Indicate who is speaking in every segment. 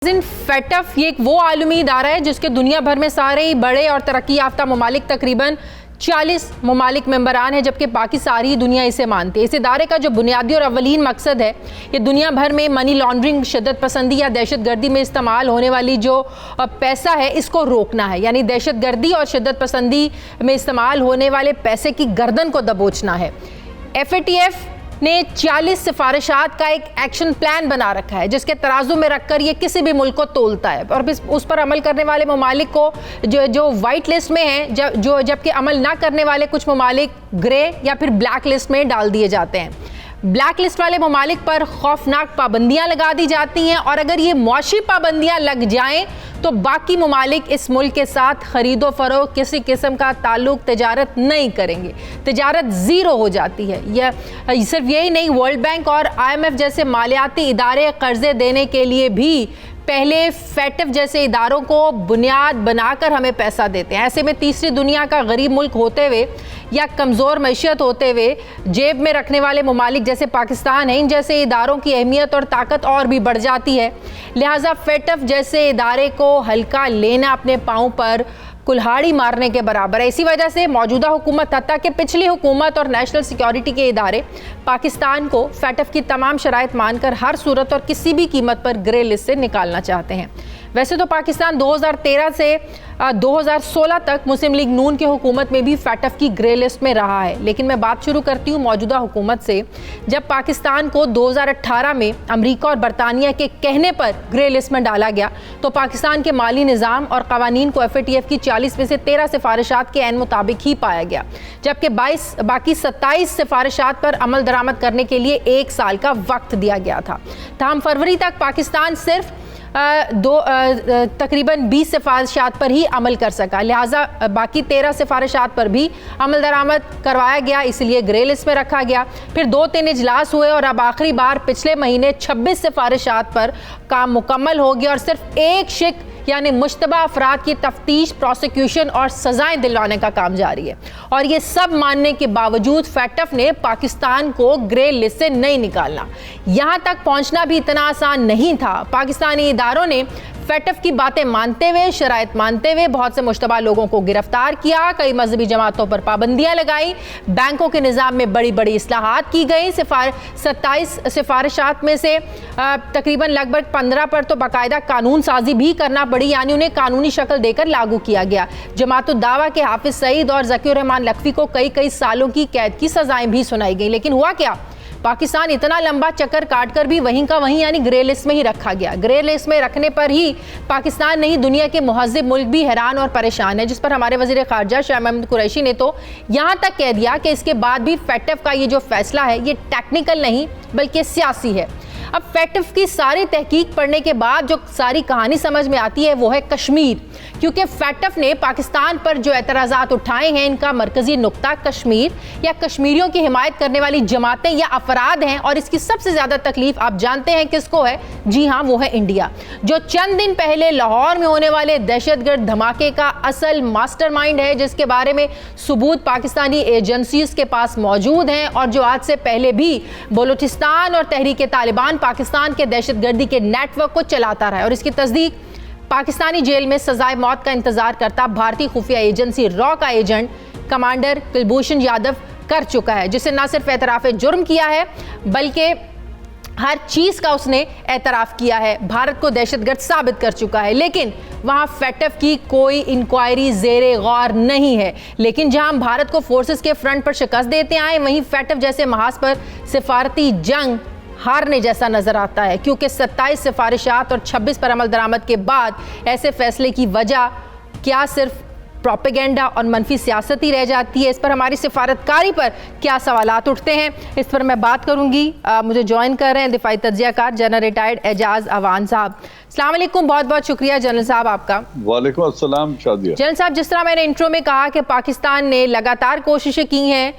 Speaker 1: फेटफ ये एक वो आलमी इदारा है जिसके दुनिया भर में सारे ही बड़े और तरक्की याफ्ता ममालिक तकरीबन 40 ममालिक मेंबरान हैं, जबकि बाकी सारी दुनिया इसे मानती है। इस इदारे का जो बुनियादी और अवलीन मकसद है ये दुनिया भर में मनी लॉन्ड्रिंग, शिद्दत पसंदी या दहशत गर्दी में इस्तेमाल होने वाली जो पैसा है इसको रोकना है। यानी दहशत गर्दी और शिद्दत पसंदी में इस्तेमाल होने वाले पैसे की गर्दन को दबोचना है। FATF ने 40 सिफारिशात का एक एक्शन प्लान बना रखा है जिसके तराजू में रखकर ये किसी भी मुल्क को तोलता है और उस पर अमल करने वाले ममालिक को जो वाइट लिस्ट में हैं, जबकि अमल ना करने वाले कुछ ममालिक ग्रे या फिर ब्लैक लिस्ट में डाल दिए जाते हैं। ब्लैक लिस्ट वाले ममालिक पर खौफनाक पाबंदियां लगा दी जाती हैं और अगर ये मुआशी पाबंदियां लग जाएं तो बाकी ममालिक इस मुल्क के साथ खरीदो फरोख्त किसी किस्म का ताल्लुक तिजारत नहीं करेंगे, तिजारत ज़ीरो हो जाती है। यह सिर्फ यही नहीं, वर्ल्ड बैंक और IMF जैसे मालियाती इदारे कर्जे देने के लिए भी पहले फेटफ जैसे इदारों को बुनियाद बनाकर हमें पैसा देते हैं। ऐसे में तीसरी दुनिया का गरीब मुल्क होते हुए या कमज़ोर मैशियत होते हुए जेब में रखने वाले ममालिक जैसे पाकिस्तान है, इन जैसे इदारों की अहमियत और ताकत और भी बढ़ जाती है। लिहाजा फेटफ जैसे इदारे को हल्का लेना अपने पाँव पर कुल्हाड़ी मारने के बराबर है। इसी वजह से मौजूदा हुकूमत हत्ता कि पिछली हुकूमत और नेशनल सिक्योरिटी के इदारे पाकिस्तान को फेटफ की तमाम शराइत मानकर हर सूरत और किसी भी कीमत पर ग्रे लिस्ट से निकालना चाहते हैं। वैसे तो पाकिस्तान 2013 से 2016 तक मुस्लिम लीग नून की हुकूमत में भी फेटफ की ग्रे लिस्ट में रहा है, लेकिन मैं बात शुरू करती हूँ मौजूदा हुकूमत से। जब पाकिस्तान को 2018 में अमेरिका और बरतानिया के कहने पर ग्रे लिस्ट में डाला गया तो पाकिस्तान के माली निज़ाम और कवानीन को FATF की 40 में से 13 सिफारिशात के ऐन मुताबिक ही पाया गया, जबकि बाकी 27 सिफारिशात पर अमल दरामद करने के लिए 1 साल का वक्त दिया गया था। ताहम फरवरी तक पाकिस्तान सिर्फ तकरीबन 20 सिफारिशात पर ही अमल कर सका, लिहाजा बाकी 13 सिफारिशात पर भी अमल दरामद करवाया गया, इसलिए ग्रे लिस्ट में रखा गया। फिर 2-3 इजलास हुए और अब आखिरी बार पिछले महीने 26 सिफारिशात पर काम मुकम्मल हो गया और सिर्फ एक शिक यानी मुश्तबा अफराद की तफ्तीश, प्रोसिक्यूशन और सजाएं दिलवाने का काम जारी है। और ये सब मानने के बावजूद फेटफ ने पाकिस्तान को ग्रे लिस्ट से नहीं निकालना। यहाँ तक पहुँचना भी इतना आसान नहीं था। पाकिस्तानी इदारों ने फेटफ की बातें मानते हुए, शराइत मानते हुए बहुत से मुश्तबा लोगों को गिरफ्तार किया, कई मजहबी जमातों पर पाबंदियां लगाई, बैंकों के निज़ाम में बड़ी बड़ी इस्लाहात की गई। 27 सिफारिशात में से तकरीबन लगभग 15 पर तो बाकायदा कानून साजी भी करना पड़ी, यानी उन्हें कानूनी शक्ल देकर लागू किया गया। जमातुद दावा के हाफिज सईद और ज़कीर रहमान लखवी को कई सालों की कैद की सजाएं भी सुनाई गई। लेकिन हुआ क्या, पाकिस्तान इतना लंबा चक्कर काटकर भी वहीं का वहीं यानी ग्रे लिस्ट में ही रखा गया। ग्रे लिस्ट में रखने पर ही पाकिस्तान नहीं, दुनिया के मुहज़्ज़िब मुल्क भी हैरान और परेशान है, जिस पर हमारे वज़ीर ख़ारजा शाह महमूद कुरैशी ने तो यहाँ तक कह दिया कि इसके बाद भी फेटफ का ये जो फैसला है ये टेक्निकल नहीं बल्कि सियासी है। अब फेटफ की सारी तहकीक पढ़ने के बाद जो सारी कहानी समझ में आती है वो है कश्मीर, क्योंकि फेटफ ने पाकिस्तान पर जो एतराज़ात उठाए हैं इनका मरकज़ी नुक्ता कश्मीर या कश्मीरियों की हिमायत करने वाली जमातें या अफराद हैं। और इसकी सबसे ज़्यादा तकलीफ आप जानते हैं किसको है? जी हाँ, वो है इंडिया, जो चंद दिन पहले लाहौर में होने वाले दहशतगर्द धमाके का असल मास्टरमाइंड है, जिसके बारे में सबूत पाकिस्तानी एजेंसीज के पास मौजूद हैं और जो आज से पहले भी बलूचिस्तान और तहरीक तालिबान पाकिस्तान के दहशतगर्दी के नेटवर्क को चलाता रहा है। और इसकी तस्दीक पाकिस्तानी जेल में सजाए मौत का इंतजार करता भारतीय खुफिया एजेंसी रॉ का एजेंट कमांडर कुलभूषण यादव कर चुका है, जिसने न सिर्फ एतराफ़ जुर्म किया है बल्कि हर चीज़ का उसने एतराफ़ किया है, भारत को दहशतगर्द साबित कर चुका है। लेकिन वहाँ फेटफ की कोई इंक्वायरी ज़ेरे गौर नहीं है। लेकिन जहाँ हम भारत को फोर्सेस के फ्रंट पर शिकस्त देते आए, वहीं फेटफ जैसे महाज पर सिफारती जंग हारने जैसा नजर आता है, क्योंकि 27 सिफारिशात और 26 पर अमल दरामद के बाद ऐसे फैसले की वजह क्या सिर्फ प्रोपेगेंडा और मनफी सियासत ही रह जाती है? इस पर हमारी सिफारतकारी पर क्या सवालात उठते हैं, इस पर मैं बात करूंगी। मुझे ज्वाइन कर रहे हैं दिफाई तज्जियाकार जनरल रिटायर्ड एजाज अवान साहब। अस्सलाम वालेकुम, बहुत बहुत शुक्रिया जनरल साहब आपका।
Speaker 2: वालेकुम अस्सलाम शादिया।
Speaker 1: जनरल साहब, जिस तरह मैंने इंट्रो में कहा कि पाकिस्तान ने लगातार कोशिशें की हैं,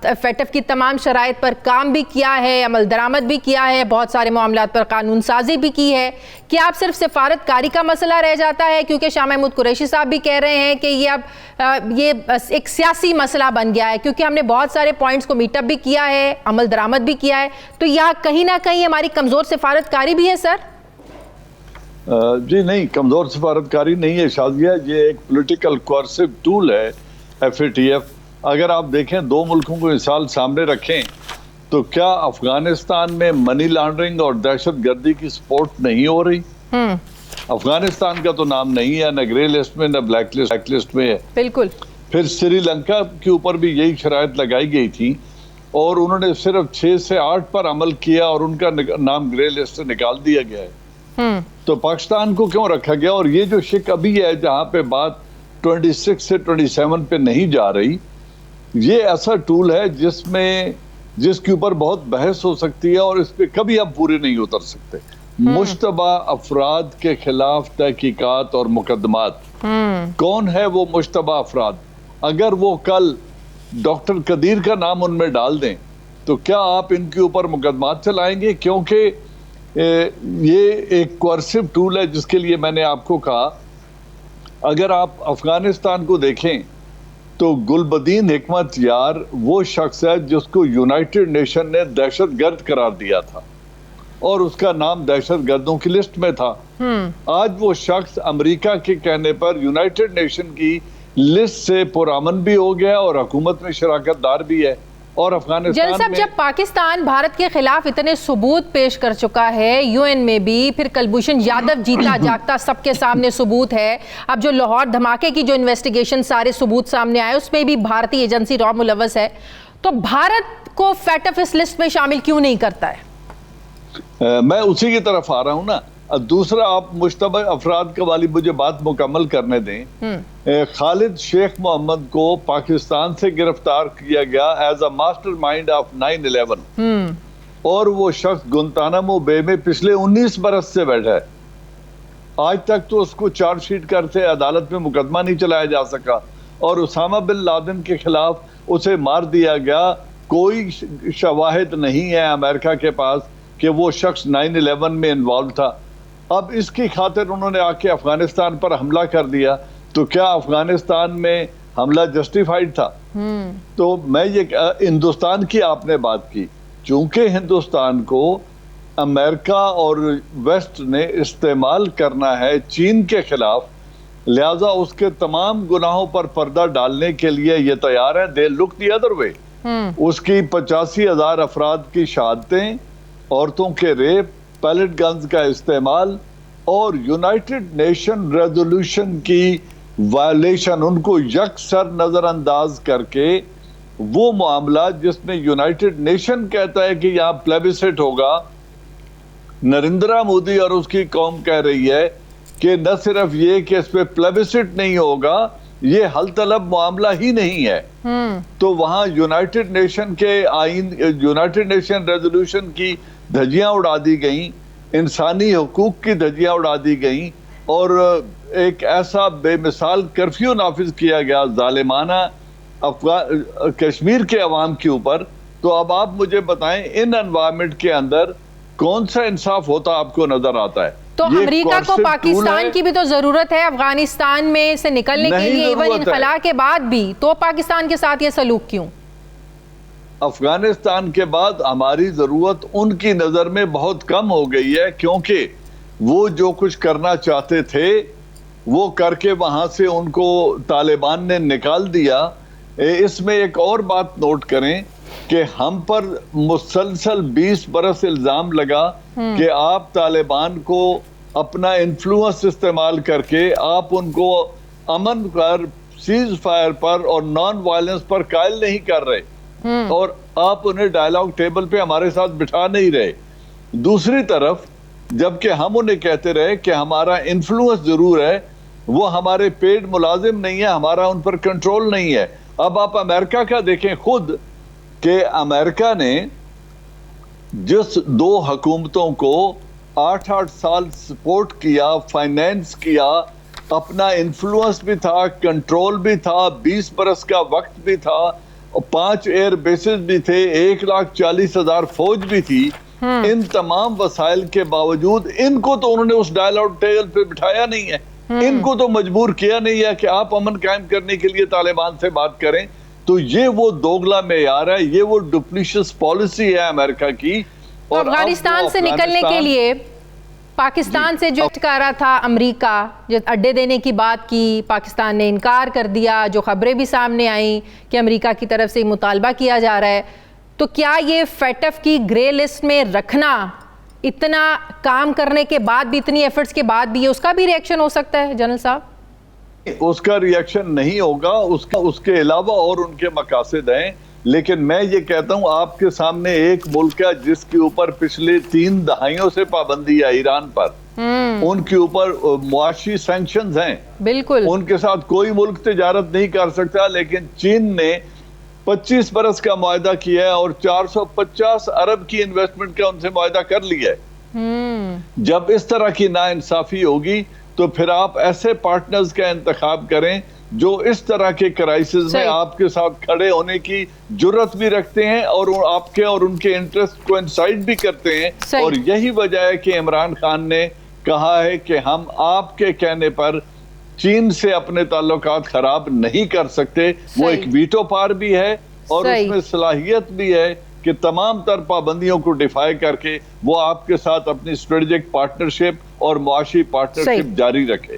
Speaker 1: फेटफ की तमाम शराइत पर काम भी किया है, अमल दरामद भी किया है, बहुत सारे मामलात पर कानून साजी भी की है, क्या अब सिर्फ सिफारतकारी का मसला रह जाता है? क्योंकि शाह महमूद कुरैशी साहब भी कह रहे हैं कि ये अब ये एक सियासी मसला बन गया है, क्योंकि हमने बहुत सारे पॉइंट्स को मीटअप भी किया है, अमल दरामद भी किया है, तो यहाँ कहीं ना कहीं हमारी कमज़ोर सिफारतकारी भी है सर?
Speaker 2: جی نہیں، کمزور سفارتکاری نہیں ہے شازیہ، یہ ایک پولیٹیکل کوارسو ٹول ہے FATF۔ اگر آپ دیکھیں دو ملکوں کو مثال سامنے رکھیں تو کیا افغانستان میں منی لانڈرنگ اور دہشت گردی کی سپورٹ نہیں ہو رہی؟ افغانستان کا تو نام نہیں ہے، نہ گرے لسٹ میں نہ بلیک لسٹ میں ہے۔
Speaker 1: بالکل۔
Speaker 2: پھر سری لنکا کے اوپر بھی یہی شرائط لگائی گئی تھی اور انہوں نے صرف 6 سے 8 پر عمل کیا اور ان کا نام گرے لسٹ سے نکال دیا گیا ہے۔ تو پاکستان کو کیوں رکھا گیا؟ اور یہ جو شک ابھی ہے جہاں پہ بات 26 سے 27 پہ نہیں جا رہی، یہ ایسا ٹول ہے جس کے اوپر بہت بحث ہو سکتی ہے اور اس پہ کبھی ہم پورے نہیں اتر سکتے۔ مشتبہ افراد کے خلاف تحقیقات اور مقدمات، کون ہے وہ مشتبہ افراد؟ اگر وہ کل ڈاکٹر قدیر کا نام ان میں ڈال دیں تو کیا آپ ان کے اوپر مقدمات چلائیں گے؟ کیونکہ یہ ایک کوارسو ٹول ہے جس کے لیے میں نے آپ کو کہا، اگر آپ افغانستان کو دیکھیں تو گلبدین حکمت یار وہ شخص ہے جس کو یونائٹڈ نیشن نے دہشت گرد قرار دیا تھا اور اس کا نام دہشت گردوں کی لسٹ میں تھا۔ آج وہ شخص امریکہ کے کہنے پر یونائٹڈ نیشن کی لسٹ سے پرامن بھی ہو گیا اور حکومت میں شراکت دار بھی ہے۔ اور افغانستان میں
Speaker 1: جب پاکستان بھارت کے خلاف اتنے ثبوت پیش کر چکا ہے UN میں بھی، پھر کلبھوشن یادو جیتا جاگتا سب کے سامنے ثبوت ہے، اب جو لاہور دھماکے کی جو انویسٹیگیشن سارے ثبوت سامنے آئے اس میں بھی بھارتی ایجنسی را ملوث ہے، تو بھارت کو FATF اس لسٹ میں شامل کیوں نہیں کرتا ہے؟
Speaker 2: میں اسی کی طرف آ رہا ہوں نا۔ دوسرا، آپ مشتبہ افراد کے والی مجھے بات مکمل کرنے دیں۔ خالد شیخ محمد کو پاکستان سے گرفتار کیا گیا as a master mind of 9/11 اور وہ شخص گنتانامو بے میں پچھلے 19 برس سے بیٹھا ہے۔ آج تک تو اس کو چارج شیٹ کرتے عدالت میں مقدمہ نہیں چلایا جا سکا اور اسامہ بن لادن کے خلاف اسے مار دیا گیا۔ کوئی شواہد نہیں ہے امریکہ کے پاس کہ وہ شخص 9/11 میں انوالو تھا۔ اب اس کی خاطر انہوں نے آ کے افغانستان پر حملہ کر دیا، تو کیا افغانستان میں حملہ جسٹیفائیڈ تھا؟ تو میں یہ ہندوستان کی آپ نے بات کی، چونکہ ہندوستان کو امریکہ اور ویسٹ نے استعمال کرنا ہے چین کے خلاف، لہذا اس کے تمام گناہوں پر پردہ ڈالنے کے لیے یہ تیار ہے۔ دے لک دی ادر وے۔ اس کی 85,000 افراد کی شہادتیں، عورتوں کے ریپ، پیلٹ گنز کا استعمال اور یونائٹڈ نیشن ریزولوشن کی وائلیشن، ان کو یکسر نظر انداز کر کے وہ معاملات جس میں یونائٹڈ نیشن کہتا ہے کہ یہاں پلیبسٹ ہوگا، نریندرا مودی اور اس کی قوم کہہ رہی ہے کہ نہ صرف یہ کہ اس پہ پلیبسٹ نہیں ہوگا، یہ حل طلب معاملہ ہی نہیں ہے۔ تو وہاں یونائٹڈ نیشن کے آئین، یونائٹڈ نیشن ریزولوشن کی دھجیاں اڑا دی گئیں، انسانی حقوق کی دھجیاں اڑا دی گئیں اور ایک ایسا بے مثال کرفیو نافذ کیا گیا ظالمانہ کشمیر کے عوام کے اوپر۔ تو اب آپ مجھے بتائیں ان انوائرمنٹ کے اندر کون سا انصاف ہوتا آپ کو نظر آتا ہے؟
Speaker 1: تو امریکہ کو پاکستان کی بھی تو ضرورت ہے افغانستان میں سے نکلنے کے لیے، ایون انخلا کے بعد بھی، تو پاکستان کے ساتھ یہ سلوک کیوں؟
Speaker 2: افغانستان کے بعد ہماری ضرورت ان کی نظر میں بہت کم ہو گئی ہے، کیونکہ وہ جو کچھ کرنا چاہتے تھے وہ کر کے وہاں سے ان کو طالبان نے نکال دیا۔ اس میں ایک اور بات نوٹ کریں کہ ہم پر مسلسل 20 برس الزام لگا کہ آپ طالبان کو اپنا انفلوئنس استعمال کر کے آپ ان کو امن پر، سیز فائر پر اور نان وائلنس پر قائل نہیں کر رہے اور آپ انہیں ڈائیلاگ ٹیبل پہ ہمارے ساتھ بٹھا نہیں رہے۔ دوسری طرف جبکہ ہم انہیں کہتے رہے کہ ہمارا انفلوئنس ضرور ہے، وہ ہمارے پیڈ ملازم نہیں ہے، ہمارا ان پر کنٹرول نہیں ہے۔ اب آپ امریکہ کا دیکھیں خود کہ امریکہ نے جس دو حکومتوں کو 8 سال سپورٹ کیا، فائنینس کیا، اپنا انفلوئنس بھی تھا، کنٹرول بھی تھا، 20 برس کا وقت بھی تھا، 5 ایئر بیسز بھی تھے، 1,40,000 فوج بھی تھی، ان تمام وسائل کے باوجود ان کو تو انہوں نے اس ڈائیلاگ ٹیبل پہ بٹھایا نہیں ہے، ان کو تو مجبور کیا نہیں ہے کہ آپ امن قائم کرنے کے لیے طالبان سے بات کریں۔ تو یہ وہ دوگلا معیار ہے، یہ وہ ڈپلیشس پالیسی ہے امریکہ کی۔
Speaker 1: اور افغانستان سے نکلنے کے لیے پاکستان سے جو کہہ رہا تھا امریکہ، جو اڈے دینے کی بات کی، پاکستان نے انکار کر دیا، جو خبریں بھی سامنے آئیں کہ امریکہ کی طرف سے مطالبہ کیا جا رہا ہے، تو کیا یہ فیٹف کی گرے لسٹ میں رکھنا اتنا کام کرنے کے بعد بھی، اتنی ایفرٹس کے بعد بھی، اس کا بھی ریئیکشن ہو سکتا ہے جنرل صاحب؟
Speaker 2: اس کا ریئیکشن نہیں ہوگا، اس کے علاوہ اور ان کے مقاصد ہیں، لیکن میں یہ کہتا ہوں آپ کے سامنے ایک ملک ہے جس کے اوپر پچھلے 3 دہائیوں سے پابندی ہے ایران پر، ان کے اوپر معاشی سینکشنز ہیں،
Speaker 1: بالکل
Speaker 2: ان کے ساتھ کوئی ملک تجارت نہیں کر سکتا، لیکن چین نے 25 برس کا معاہدہ کیا ہے اور 450 ارب کی انویسٹمنٹ کا ان سے معاہدہ کر لیا ہے۔ جب اس طرح کی ناانصافی ہوگی تو پھر آپ ایسے پارٹنرز کا انتخاب کریں جو اس طرح کے کرائسس میں آپ کے ساتھ کھڑے ہونے کی جرت بھی رکھتے ہیں اور آپ کے اور ان کے انٹرسٹ کو انسائڈ بھی کرتے ہیں، اور یہی وجہ ہے کہ عمران خان نے کہا ہے کہ ہم آپ کے کہنے پر چین سے اپنے تعلقات خراب نہیں کر سکتے۔ وہ ایک ویٹو پار بھی ہے اور اس میں صلاحیت بھی ہے کہ تمام تر پابندیوں کو ڈیفائی کر کے وہ آپ کے ساتھ اپنی اسٹریٹجک پارٹنرشپ اور معاشی پارٹنرشپ جاری رکھے۔